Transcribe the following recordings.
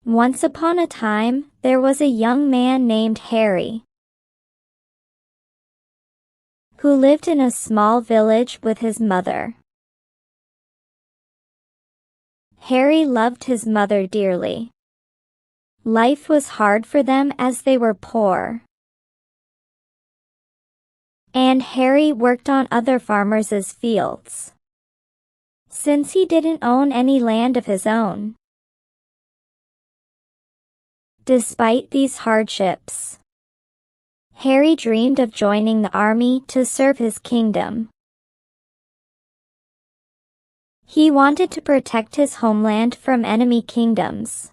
Once upon a time, there was a young man named Harry, who lived in a small village with his mother. Harry loved his mother dearly. Life was hard for them as they were poor, and Harry worked on other farmers' fields, since he didn't own any land of his own. Despite these hardships, Harry dreamed of joining the army to serve his kingdom. He wanted to protect his homeland from enemy kingdoms.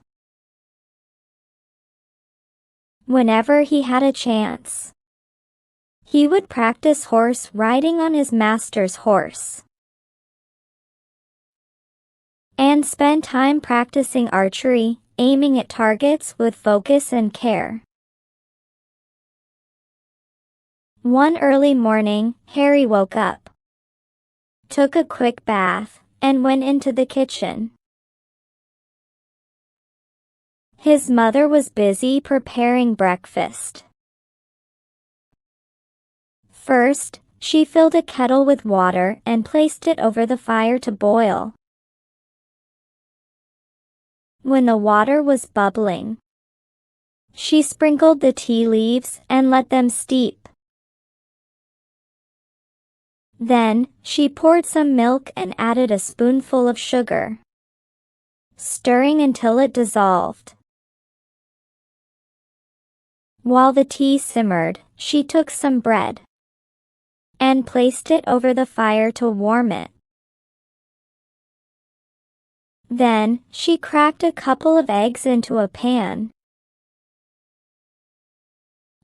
Whenever he had a chance, he would practice horse riding on his master's horse, and spend time practicing archery, aiming at targets with focus and care. One early morning, Harry woke up, took a quick bath, and went into the kitchen. His mother was busy preparing breakfast. First, she filled a kettle with water and placed it over the fire to boil. When the water was bubbling, she sprinkled the tea leaves and let them steep. Then, she poured some milk and added a spoonful of sugar, stirring until it dissolved. While the tea simmered, she took some bread and placed it over the fire to warm it. Then, she cracked a couple of eggs into a pan,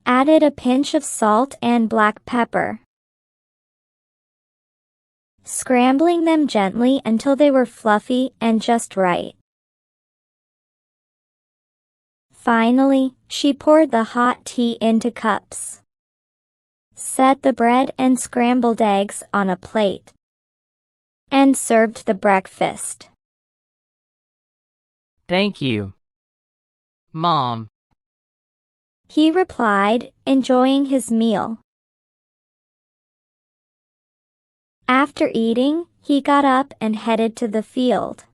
added a pinch of salt and black pepper, scrambling them gently until they were fluffy and just right. Finally, she poured the hot tea into cups, set the bread and scrambled eggs on a plate, and served the breakfast. "Thank you, Mom," he replied, enjoying his meal. After eating, he got up and headed to the field.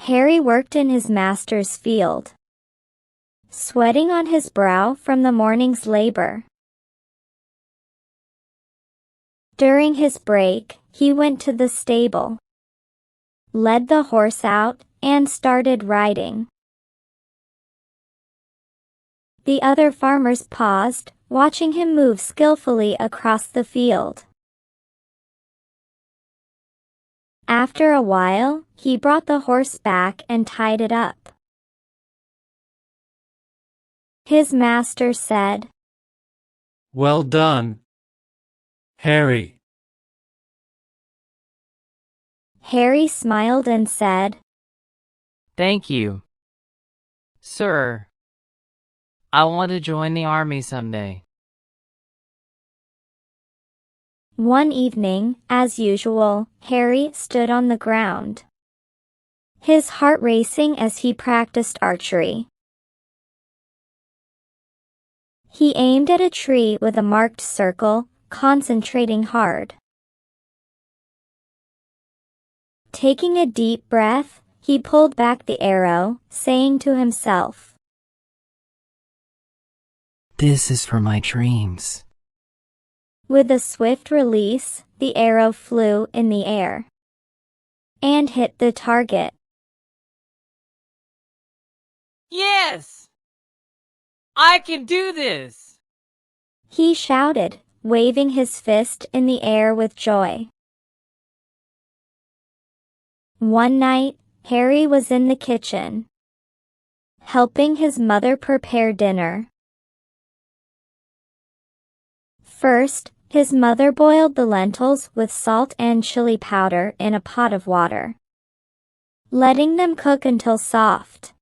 Harry worked in his master's field, sweating on his brow from the morning's labor. During his break, he went to the stable, led the horse out, and started riding. The other farmers paused, watching him move skillfully across the field. After a while, he brought the horse back and tied it up. His master said, "Well done, Harry." Harry smiled and said, "Thank you, sir. I want to join the army someday." One evening, as usual, Harry stood on the ground, his heart racing as he practiced archery. He aimed at a tree with a marked circle, concentrating hard. Taking a deep breath, he pulled back the arrow, saying to himself, "This is for my dreams." With a swift release, the arrow flew in the air and hit the target. "Yes! I can do this!" he shouted, waving his fist in the air with joy. One night, Harry was in the kitchen, helping his mother prepare dinner. First, his mother boiled the lentils with salt and chili powder in a pot of water, letting them cook until soft.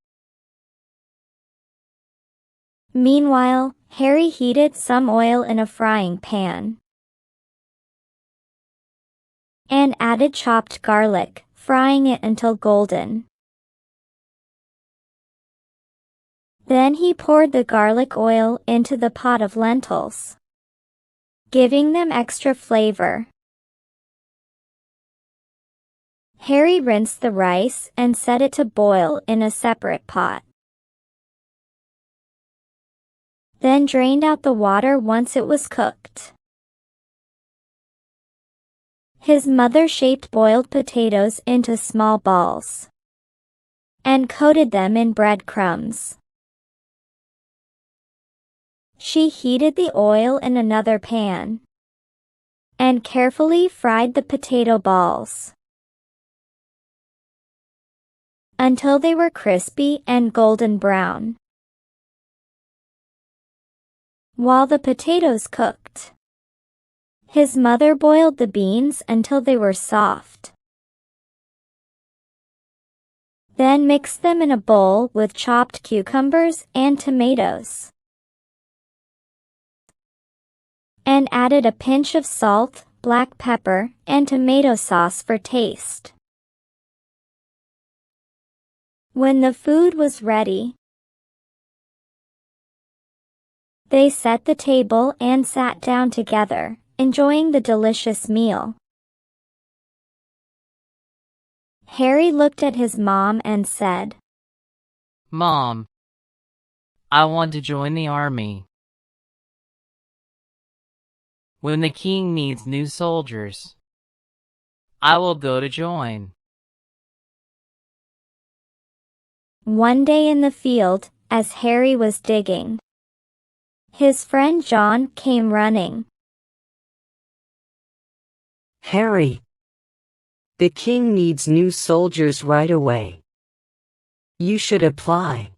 Meanwhile, Harry heated some oil in a frying pan and added chopped garlic, frying it until golden. Then he poured the garlic oil into the pot of lentils, giving them extra flavor. Harry rinsed the rice and set it to boil in a separate pot. Then drained out the water once it was cooked. His mother shaped boiled potatoes into small balls and coated them in breadcrumbs. She heated the oil in another pan and carefully fried the potato balls until they were crispy and golden brown. While the potatoes cooked, his mother boiled the beans until they were soft. Then mixed them in a bowl with chopped cucumbers and tomatoes, and added a pinch of salt, black pepper, and tomato sauce for taste. When the food was ready, they set the table and sat down together, enjoying the delicious meal. Harry looked at his mom and said, Mom, I want to join the army. When the king needs new soldiers, I will go to join. One day in the field, as Harry was digging, his friend John came running. Harry, the king needs new soldiers right away. You should apply.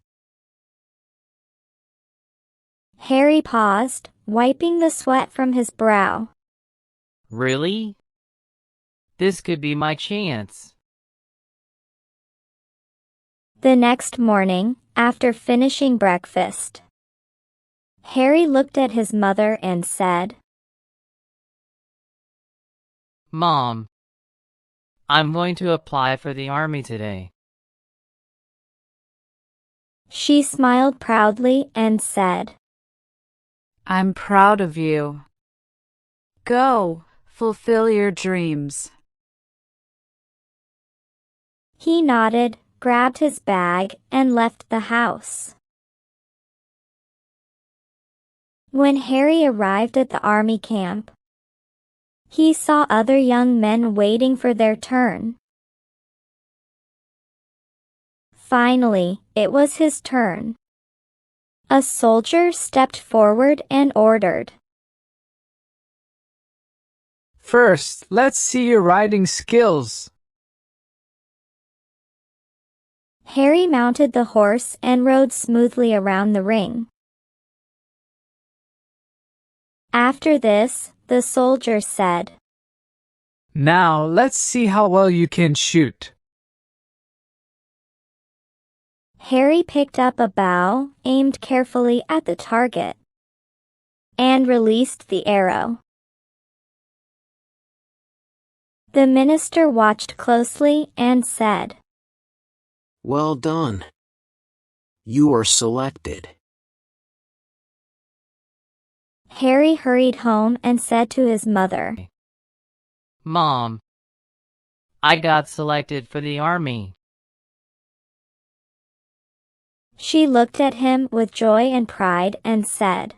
Harry paused, wiping the sweat from his brow. Really? This could be my chance. The next morning, after finishing breakfast, Harry looked at his mother and said, Mom, I'm going to apply for the army today. She smiled proudly and said, I'm proud of you. Go, fulfill your dreams. He nodded, grabbed his bag, and left the house. When Harry arrived at the army camp, he saw other young men waiting for their turn. Finally, it was his turn. A soldier stepped forward and ordered, First, let's see your riding skills. Harry mounted the horse and rode smoothly around the ring. After this, the soldier said, Now, let's see how well you can shoot. Harry picked up a bow, aimed carefully at the target, and released the arrow. The minister watched closely and said, Well done. You are selected. Harry hurried home and said to his mother, Mom, I got selected for the army. She looked at him with joy and pride and said,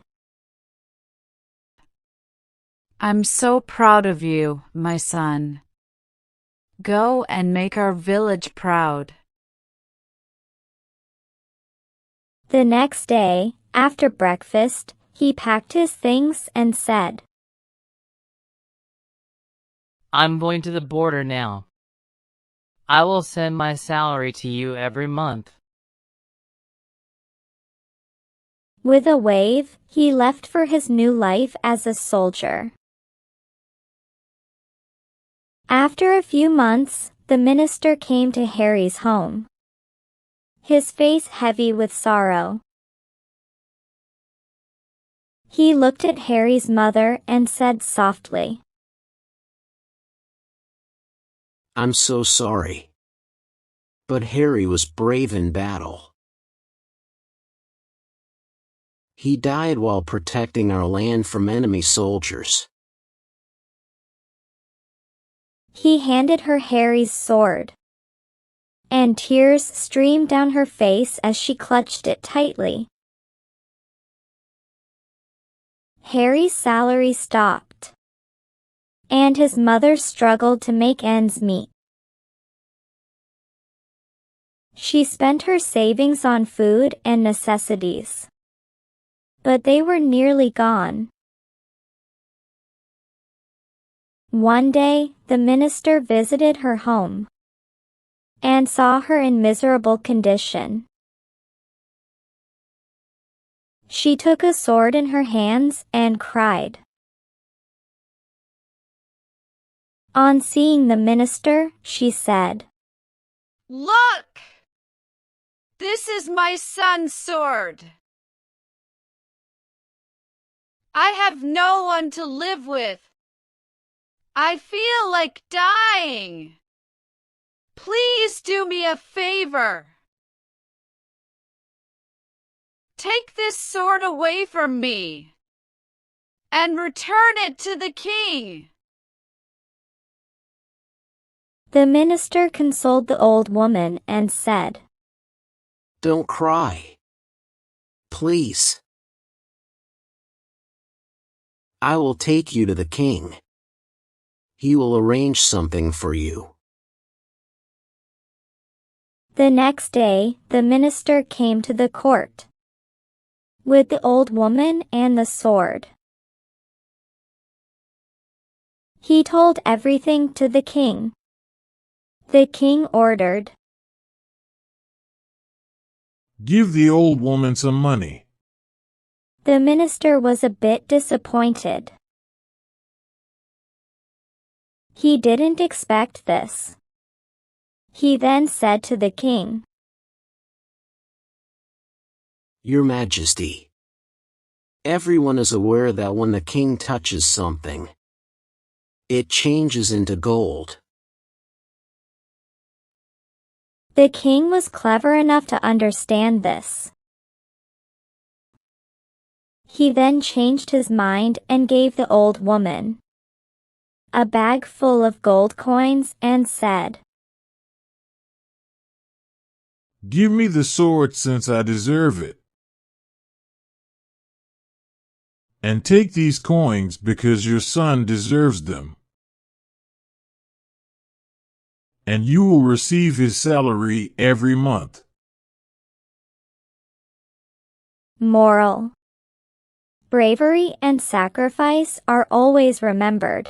I'm so proud of you, my son. Go and make our village proud. The next day, after breakfast, he packed his things and said, I'm going to the border now. I will send my salary to you every month. With a wave, he left for his new life as a soldier. After a few months, the minister came to Harry's home, his face heavy with sorrow. He looked at Harry's mother and said softly, I'm so sorry. But Harry was brave in battle. He died while protecting our land from enemy soldiers. He handed her Harry's sword, and tears streamed down her face as she clutched it tightly. Harry's salary stopped, and his mother struggled to make ends meet. She spent her savings on food and necessities, but they were nearly gone. One day, the minister visited her home and saw her in miserable condition. She took a sword in her hands and cried. On seeing the minister, she said, Look! This is my son's sword. I have no one to live with. I feel like dying. Please do me a favor. Take this sword away from me and return it to the king. The minister consoled the old woman and said, Don't cry. Please. I will take you to the king. He will arrange something for you. The next day, the minister came to the court with the old woman and the sword. He told everything to the king. The king ordered, Give the old woman some money. The minister was a bit disappointed. He didn't expect this. He then said to the king, Your Majesty, everyone is aware that when the king touches something, it changes into gold. The king was clever enough to understand this. He then changed his mind and gave the old woman a bag full of gold coins and said, Give me the sword since I deserve it. And take these coins because your son deserves them. And you will receive his salary every month. Moral: bravery and sacrifice are always remembered.